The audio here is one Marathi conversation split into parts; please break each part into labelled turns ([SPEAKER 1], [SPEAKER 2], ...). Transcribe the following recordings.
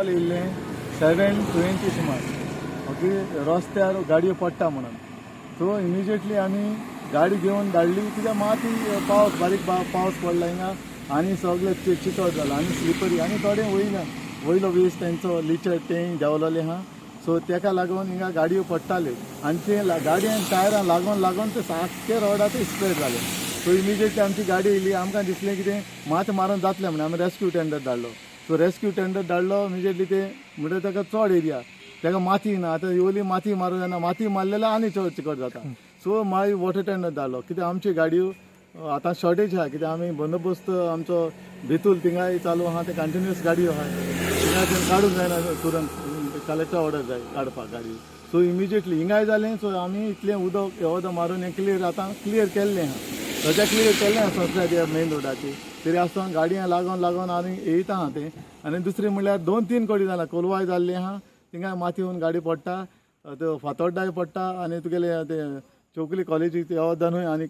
[SPEAKER 1] कॉल येयल्लें 7:20 सुमार ओके रस्त्यार गाडयो पडटा म्हणून. सो इमिजिएटली आमी गाडी घेवन धाडली कित्याक माती पावस बारीक पावस पडला हिंगा आनी सगळे चिकट जाला आनी स्लिपरी आनी थोडे वयलो वेस्ट तेंचो लिचर तें देंवलोलें आहा. सो तेका लागून हिंगा गाडयो पडटाल्यो आनी ते गाडयांक टायरां लागून ते सारके रोडार स्प्रेड जाले. सो इमिजिएटली आमची गाडी येयली. आमकां दिसलें कितें मात मारून जातलें म्हणून आमी रेस्क्यू टेंडर धाडलो. सो रेस्क्यू टेंडर धाडलो इमिजिएटली ते म्हणजे ताका चड एरिया ताका माती ना. आतां येवली माती मारूं येना. माती मारले जाल्यार आनी चड चिकट जाता. सो मागीर वॉटर टेंडर धाडलो कित्याक आमची गाडयो आतां शॉर्टेज आहा कित्याक आमी बंदोबस्त आमचो बेतूल थिंगाय चालू आहा ते कंटिन्युअस गाडयो आहा थिंगा काडूंक जायना तुरंत कलेक्टर ऑर्डर जाय काडपाक गाडयो. सो इमिजिएटली हिंगाय जालें. सो आमी इतलें उदक येवदां मारून हें क्लियर आतां क्लियर केल्लें आहा. सद्या क्लियर केल्लें आहा संस्था मेन रोडाचेर तरी आसतना गाडयांक लागून आनी येयता आहा तें. आनी दुसरें म्हणल्यार 2-3 कडी जालां कोलवाय जाल्लें आहा थिंगा माती येवन गाडी पडटा त्यो फातोड्डाय पडटा आनी तुगेले ते चौकली कॉलेजीक येवदानूय आनी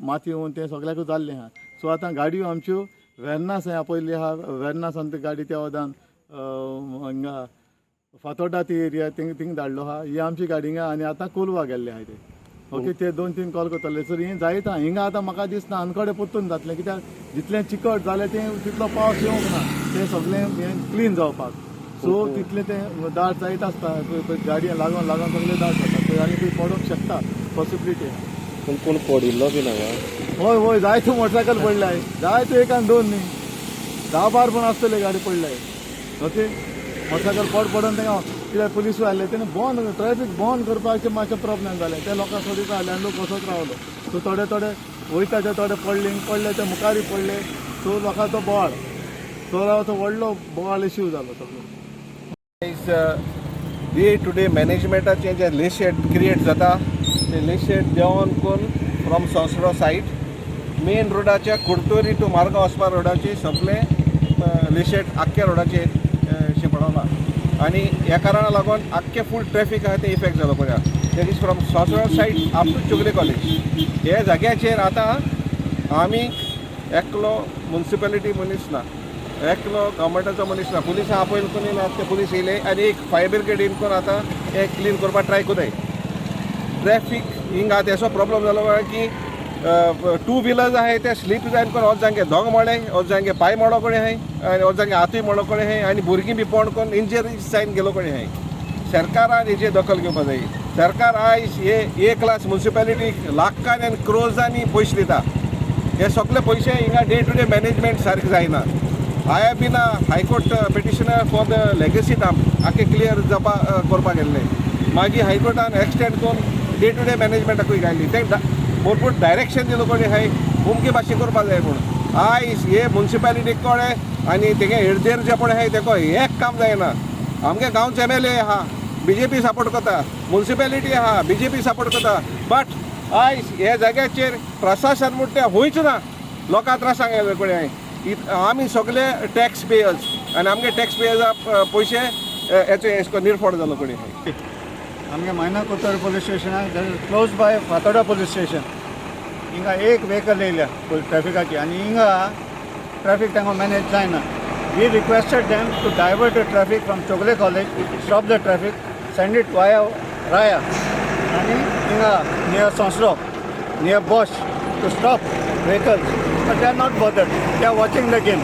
[SPEAKER 1] माती येवन तें सगळ्याकूच जाल्लें आहा. सो आतां गाडयो आमच्यो वेर्नास आपयल्ली आहा. वेर्नासान ती गाडी त्या वदान हिंगा फातोड्डा ती एरिया थिंग धाडलो आहा. ही आमची गाडी हिंगा आनी आतां कोलवा गेल्ले आहाय ते ओके ते 2-3 कॉल करतले. सर हें जायता हिंगा आतां म्हाका दिसना अनकडे परतून जातलें कित्याक जितलें चिकट जालें तें तितलो पावस येवंक ना तें सगळें हें क्लीन जावपाक. सो तितलें तें दाट जायत आसता गाडयांक लागून सगळें दाट जाता आनी खंय पडोंक शकता पॉसिबिलिटी.
[SPEAKER 2] पूण कोण पडिल्लो बी हांगा?
[SPEAKER 1] हय जायत्यो मोटरसायकल पडल्याय जायत्यो एक आनी 2 न्ही 10-12 पण आसतले गाडी पडल्याय ओके. मोटरसायकल पडून तेंगा कित्याक पुलीस आयले तेणे बंद ट्रॅफीक बंद करपाचें मातशें प्रॉब्लेम जालें. ते लोकांक सोडीत रावले आनी लोक वचत रावलो. सो थोडे वयता ते थोडे पडले ते मुखारी पडले. सो लोकांचो बोवाळ तो व्हडलो बोवाळ इश्यू जालो सगळो.
[SPEAKER 3] डे टू डे मॅनेजमेंटाचें जें लेशेड क्रिएट जाता तें लेशेड देंवन कोन्न फ्रॉम संसरो सायड मेन रोडाच्या कुडतोरी टू मारगांव वचपा रोडाचेर सगळें लेशेड आख्ख्या रोडाचेर अशें पडोना आनी ह्या कारणाक लागून आख्खें फूल ट्रॅफीक आहा ते इफेक्ट जालो पळया. That is from Sonsoddo side up to Chowgule College. हे जाग्याचेर आतां आमी एकलो म्युनिसिपॅलिटी मनीस ना एकलो गव्हर्मेंटाचो मनीस ना. पुलिसां आपयल कोणी ना ते पुलीस येयले आनी एक फायर ब्रिगेड येवन कोण आतां हे क्लीन करपाक ट्राय कोताय. ट्रॅफीक हिंगा तेसो प्रॉब्लेम जालो की 2 व्हिलर्स आहाय ते स्लीप जायन कोण वच जांगे दोंग मोडे वच जांगे पांय मोडो कोणे आहाय आनी वच जांगे हातूय मोडो कोणे आहाय आनी भुरगीं बी पडोन कोण इंजरीज जायन गेलो कोणे आहाय. सरकारान हेजेर दखल घेवपा जाय. सरकार आयज हे ए क्लास म्युनिसिपॅलिटीक लाखांनी आनी क्रोजांनी पयशे दिता. हे सगळे पयशे हिंगा डे टू डे मॅनेजमेंट सारकें जायना. I have been high court petitioner for the legacy dam आख्खे क्लियर करपाक गेल्ले. मागीर हायकोर्टान एक्सटेंड करून डे टू डे मॅनेजमेंटाकूय घायली. ते भरपूर डायरेक्शन दिलो कोणी हाय उमके भाशेन करपाक जाय म्हूण. आयज हे म्युनिसिपॅलिटीक कळे आनी तेगे हेळदेर जे पळय आहाय तेको एक काम जायना. आमगे गांवचे एमएलए आहा BJP सपोर्ट करता म्युनिसिपॅलिटी आहा BJP सपोर्ट करता बट आयज हे जाग्याचेर प्रशासन म्हूण तें हुंयच ना. लोकां त्रासांक गेले कोणी हाय. आमी सगळे टॅक्स पेयर्स आनी आमगे टॅक्स पेयर्सा पयशे हेचो निर्फोड जालो कोणी हाय.
[SPEAKER 1] आमगे मायना कोत्तर police station close by Fatorda police station हिंगा एक व्हेकल येयल्या ट्रॅफिकाची आनी हिंगा ट्रॅफिक तांकां मॅनेज जायना. We requested them to divert the traffic from Chowgule College stop the traffic send it via Raia आनी हिंगा near Sonsoddo near Bosch to stop vehicles but they are not bothered. They are watching the game.